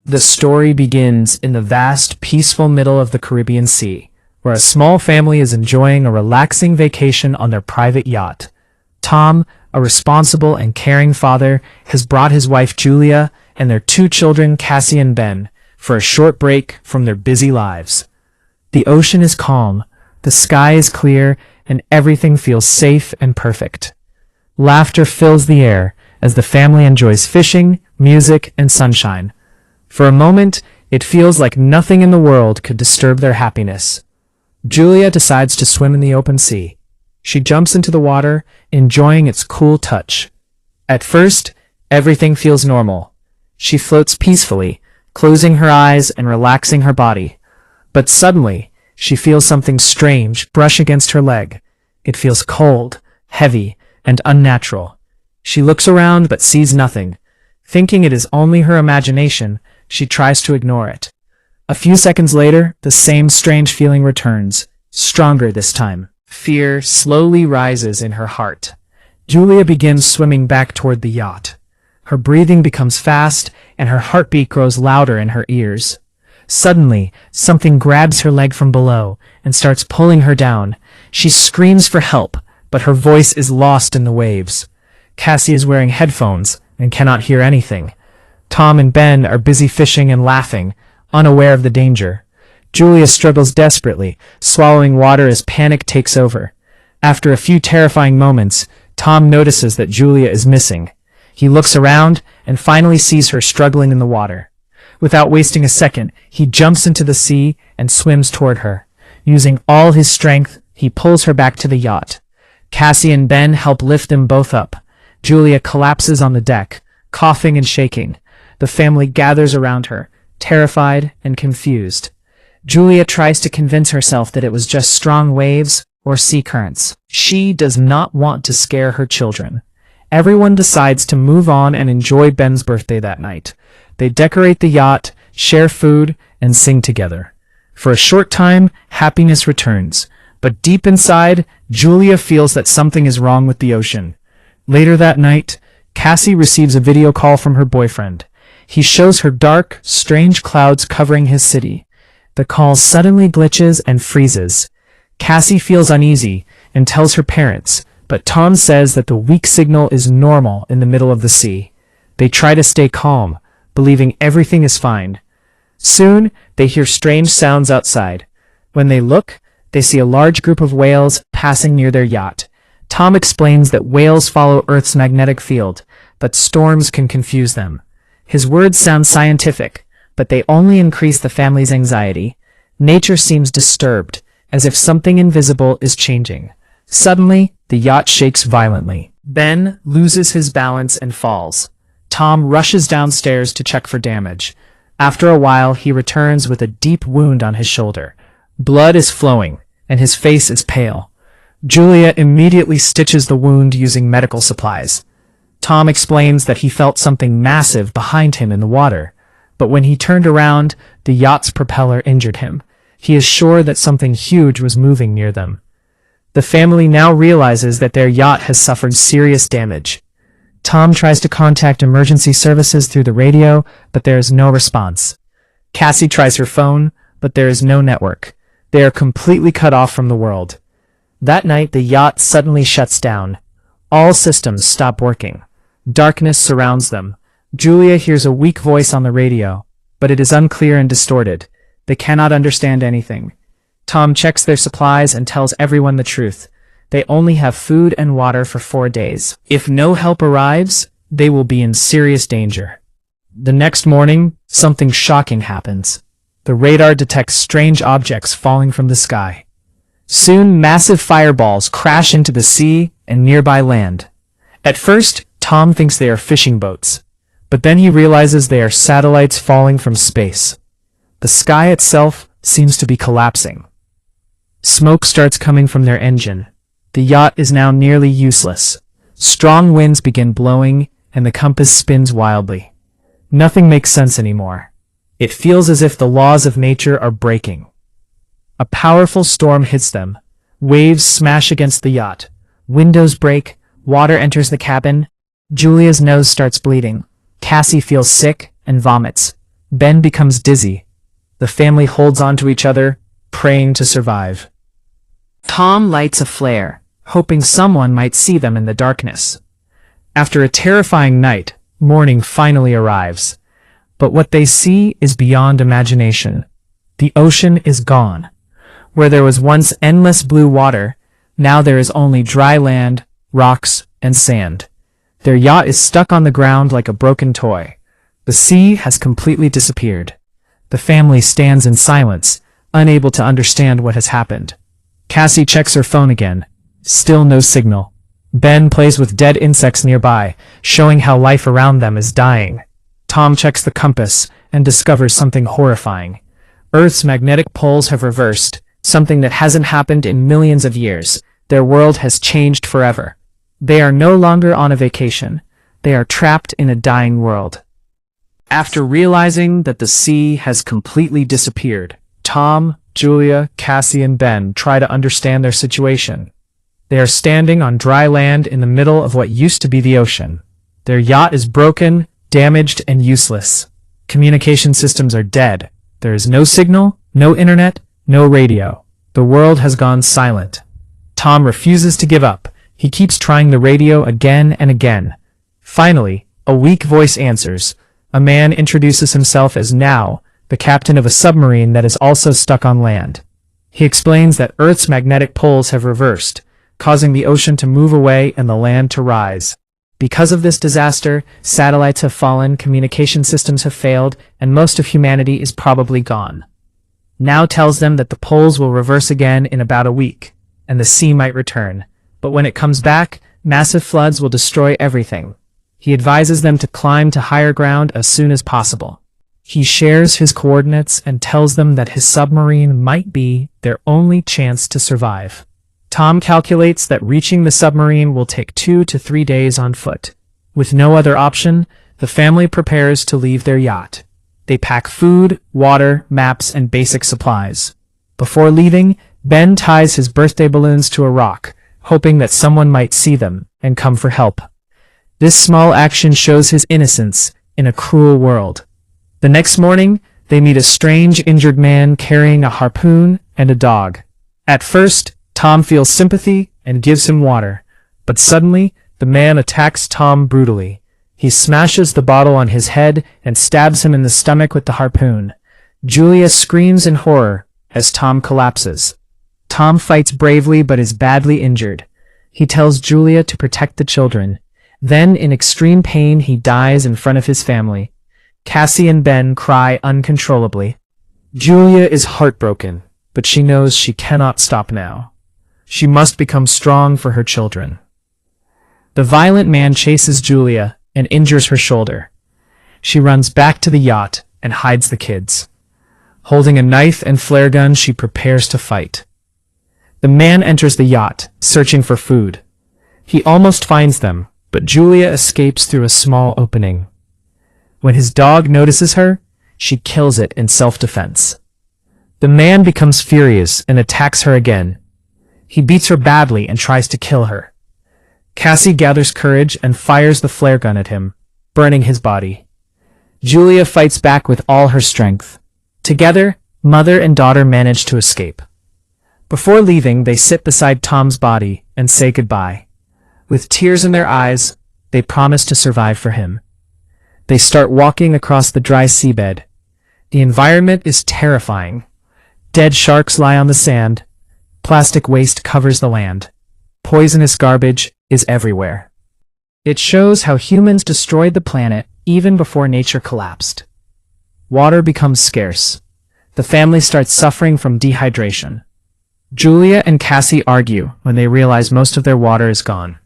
The story begins in the vast, peaceful middle of the Caribbean Sea, where a small family is enjoying a relaxing vacation on their private yacht. Tom, a responsible and caring father, has brought his wife Julia and their two children, Cassie and Ben, for a short break from their busy lives. The ocean is calm, the sky is clear, and everything feels safe and perfect. Laughter fills the air as the family enjoys fishing, music, and sunshine. For a moment, it feels like nothing in the world could disturb their happiness. Julia decides to swim in the open sea. She jumps into the water, enjoying its cool touch. At first, everything feels normal. She floats peacefully, closing her eyes and relaxing her body. But suddenly, she feels something strange brush against her leg. It feels cold, heavy, and unnatural. She looks around but sees nothing. Thinking it is only her imagination, she tries to ignore it. A few seconds later, the same strange feeling returns, stronger this time. Fear slowly rises in her heart. Julia begins swimming back toward the yacht. Her breathing becomes fast, and her heartbeat grows louder in her ears. Suddenly, something grabs her leg from below and starts pulling her down. She screams for help, but her voice is lost in the waves. Cassie is wearing headphones and cannot hear anything. Tom and Ben are busy fishing and laughing, unaware of the danger. Julia struggles desperately, swallowing water as panic takes over. After a few terrifying moments, Tom notices that Julia is missing. He looks around and finally sees her struggling in the water. Without wasting a second, he jumps into the sea and swims toward her. Using all his strength, he pulls her back to the yacht. Cassie and Ben help lift them both up. Julia collapses on the deck, coughing and shaking. The family gathers around her, terrified and confused. Julia tries to convince herself that it was just strong waves or sea currents. She does not want to scare her children. Everyone decides to move on and enjoy Ben's birthday that night. They decorate the yacht, share food, and sing together. For a short time, happiness returns. But deep inside, Julia feels that something is wrong with the ocean. Later that night, Cassie receives a video call from her boyfriend. He shows her dark, strange clouds covering his city. The call suddenly glitches and freezes. Cassie feels uneasy and tells her parents, but Tom says that the weak signal is normal in the middle of the sea. They try to stay calm, believing everything is fine. Soon, they hear strange sounds outside. When they look, they see a large group of whales passing near their yacht. Tom explains that whales follow Earth's magnetic field, but storms can confuse them. His words sound scientific, but they only increase the family's anxiety. Nature seems disturbed, as if something invisible is changing. Suddenly, the yacht shakes violently. Ben loses his balance and falls. Tom rushes downstairs to check for damage. After a while, he returns with a deep wound on his shoulder. Blood is flowing, and his face is pale. Julia immediately stitches the wound using medical supplies. Tom explains that he felt something massive behind him in the water, but when he turned around, the yacht's propeller injured him. He is sure that something huge was moving near them. The family now realizes that their yacht has suffered serious damage. Tom tries to contact emergency services through the radio, but there is no response. Cassie tries her phone, but there is no network. They are completely cut off from the world. That night, the yacht suddenly shuts down. All systems stop working. Darkness surrounds them. Julia hears a weak voice on the radio, but it is unclear and distorted. They cannot understand anything. Tom checks their supplies and tells everyone the truth. They only have food and water for 4 days. If no help arrives, they will be in serious danger. The next morning, something shocking happens. The radar detects strange objects falling from the sky. Soon, massive fireballs crash into the sea and nearby land. At first, Tom thinks they are fishing boats, but then he realizes they are satellites falling from space. The sky itself seems to be collapsing. Smoke starts coming from their engine. The yacht is now nearly useless. Strong winds begin blowing, and the compass spins wildly. Nothing makes sense anymore. It feels as if the laws of nature are breaking. A powerful storm hits them. Waves smash against the yacht. Windows break. Water enters the cabin. Julia's nose starts bleeding. Cassie feels sick and vomits. Ben becomes dizzy. The family holds on to each other, praying to survive. Tom lights a flare, hoping someone might see them in the darkness. After a terrifying night, morning finally arrives. But what they see is beyond imagination. The ocean is gone. Where there was once endless blue water, now there is only dry land, rocks, and sand. Their yacht is stuck on the ground like a broken toy. The sea has completely disappeared. The family stands in silence, unable to understand what has happened. Cassie checks her phone again. Still no signal. Ben plays with dead insects nearby, showing how life around them is dying. Tom checks the compass and discovers something horrifying. Earth's magnetic poles have reversed, something that hasn't happened in millions of years. Their world has changed forever. They are no longer on a vacation. They are trapped in a dying world. After realizing that the sea has completely disappeared, Tom, Julia, Cassie, and Ben try to understand their situation. They are standing on dry land in the middle of what used to be the ocean. Their yacht is broken, damaged, and useless. Communication systems are dead. There is no signal, no internet, no radio. The world has gone silent. Tom refuses to give up. He keeps trying the radio again and again. Finally, a weak voice answers. A man introduces himself as Now, the captain of a submarine that is also stuck on land. He explains that Earth's magnetic poles have reversed, causing the ocean to move away and the land to rise. Because of this disaster, satellites have fallen, communication systems have failed, and most of humanity is probably gone. Now tells them that the poles will reverse again in about a week, and the sea might return. But when it comes back, massive floods will destroy everything. He advises them to climb to higher ground as soon as possible. He shares his coordinates and tells them that his submarine might be their only chance to survive. Tom calculates that reaching the submarine will take 2 to 3 days on foot. With no other option, the family prepares to leave their yacht. They pack food, water, maps, and basic supplies. Before leaving, Ben ties his birthday balloons to a rock, hoping that someone might see them and come for help. This small action shows his innocence in a cruel world. The next morning, they meet a strange injured man carrying a harpoon and a dog. At first, Tom feels sympathy and gives him water, but suddenly, the man attacks Tom brutally. He smashes the bottle on his head and stabs him in the stomach with the harpoon. Julia screams in horror as Tom collapses. Tom fights bravely but is badly injured. He tells Julia to protect the children. Then, in extreme pain, he dies in front of his family. Cassie and Ben cry uncontrollably. Julia is heartbroken, but she knows she cannot stop now. She must become strong for her children. The violent man chases Julia and injures her shoulder. She runs back to the yacht and hides the kids. Holding a knife and flare gun, she prepares to fight. The man enters the yacht, searching for food. He almost finds them, but Julia escapes through a small opening. When his dog notices her, she kills it in self-defense. The man becomes furious and attacks her again. He beats her badly and tries to kill her. Cassie gathers courage and fires the flare gun at him, burning his body. Julia fights back with all her strength. Together, mother and daughter manage to escape. Before leaving, they sit beside Tom's body and say goodbye. With tears in their eyes, they promise to survive for him. They start walking across the dry seabed. The environment is terrifying. Dead sharks lie on the sand. Plastic waste covers the land. Poisonous garbage is everywhere. It shows how humans destroyed the planet even before nature collapsed. Water becomes scarce. The family starts suffering from dehydration. Julia and Cassie argue when they realize most of their water is gone.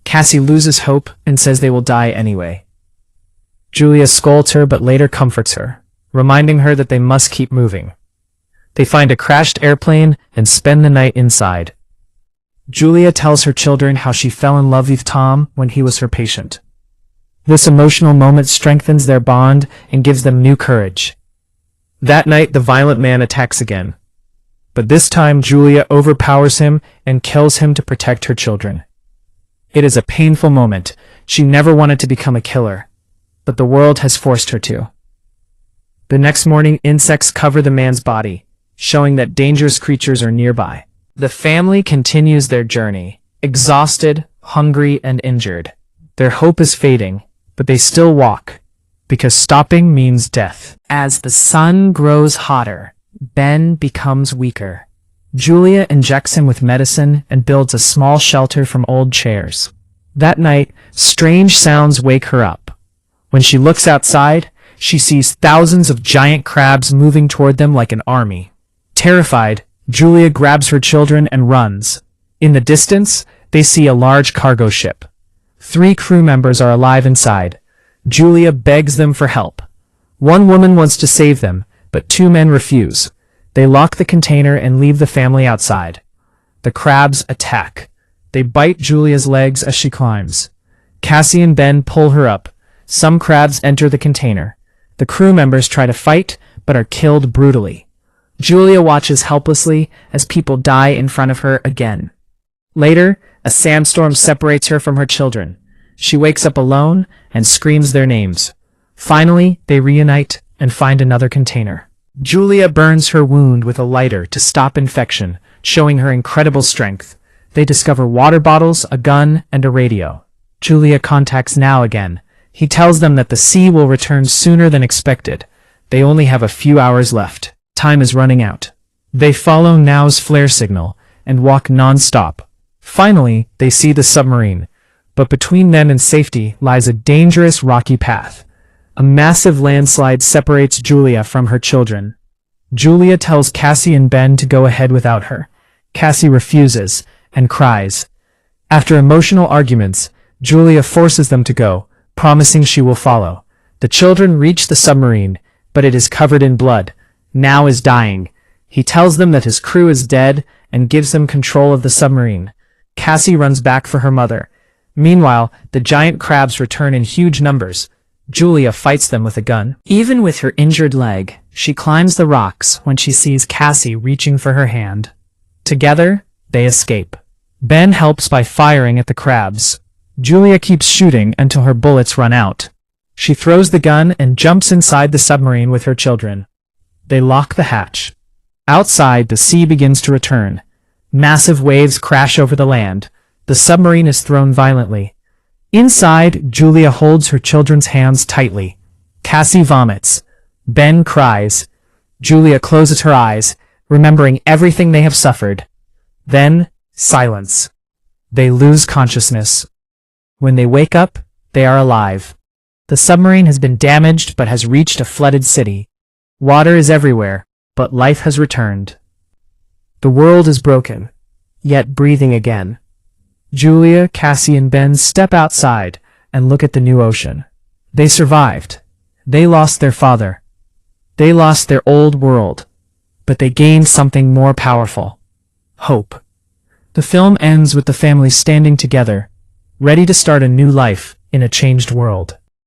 Cassie loses hope and says they will die anyway. Julia scolds her but later comforts her, reminding her that they must keep moving. They find a crashed airplane and spend the night inside. Julia tells her children how she fell in love with Tom when he was her patient. This emotional moment strengthens their bond and gives them new courage. That night, the violent man attacks again. But this time, Julia overpowers him and kills him to protect her children. It is a painful moment. She never wanted to become a killer, but the world has forced her to. The next morning, insects cover the man's body, showing that dangerous creatures are nearby. The family continues their journey, exhausted, hungry, and injured. Their hope is fading, but they still walk, because stopping means death. As the sun grows hotter, Ben becomes weaker. Julia injects him with medicine and builds a small shelter from old chairs. That night, strange sounds wake her up. When she looks outside, she sees thousands of giant crabs moving toward them like an army. Terrified, Julia grabs her children and runs. In the distance, they see a large cargo ship. 3 crew members are alive inside. Julia begs them for help. One woman wants to save them, but 2 men refuse. They lock the container and leave the family outside. The crabs attack. They bite Julia's legs as she climbs. Cassie and Ben pull her up. Some crabs enter the container. The crew members try to fight, but are killed brutally. Julia watches helplessly as people die in front of her again. Later, a sandstorm separates her from her children. She wakes up alone and screams their names. Finally, they reunite and find another container. Julia burns her wound with a lighter to stop infection, showing her incredible strength. They discover water bottles, a gun, and a radio. Julia contacts Now again. He tells them that the sea will return sooner than expected. They only have a few hours left. Time is running out. They follow Now's flare signal and walk non-stop. Finally, they see the submarine, but between them and safety lies a dangerous rocky path. A massive landslide separates Julia from her children. Julia tells Cassie and Ben to go ahead without her. Cassie refuses and cries. After emotional arguments, Julia forces them to go, promising she will follow. The children reach the submarine, but it is covered in blood. Now is dying. He tells them that his crew is dead and gives them control of the submarine. Cassie runs back for her mother. Meanwhile, the giant crabs return in huge numbers. Julia fights them with a gun. Even with her injured leg, she climbs the rocks when she sees Cassie reaching for her hand. Together, they escape. Ben helps by firing at the crabs. Julia keeps shooting until her bullets run out. She throws the gun and jumps inside the submarine with her children. They lock the hatch. Outside, the sea begins to return. Massive waves crash over the land. The submarine is thrown violently. Inside, Julia holds her children's hands tightly. Cassie vomits. Ben cries. Julia closes her eyes, remembering everything they have suffered. Then, silence. They lose consciousness. When they wake up, they are alive. The submarine has been damaged but has reached a flooded city. Water is everywhere, but life has returned. The world is broken, yet breathing again. Julia, Cassie, and Ben step outside and look at the new ocean. They survived. They lost their father. They lost their old world, but they gained something more powerful: hope. The film ends with the family standing together, ready to start a new life in a changed world.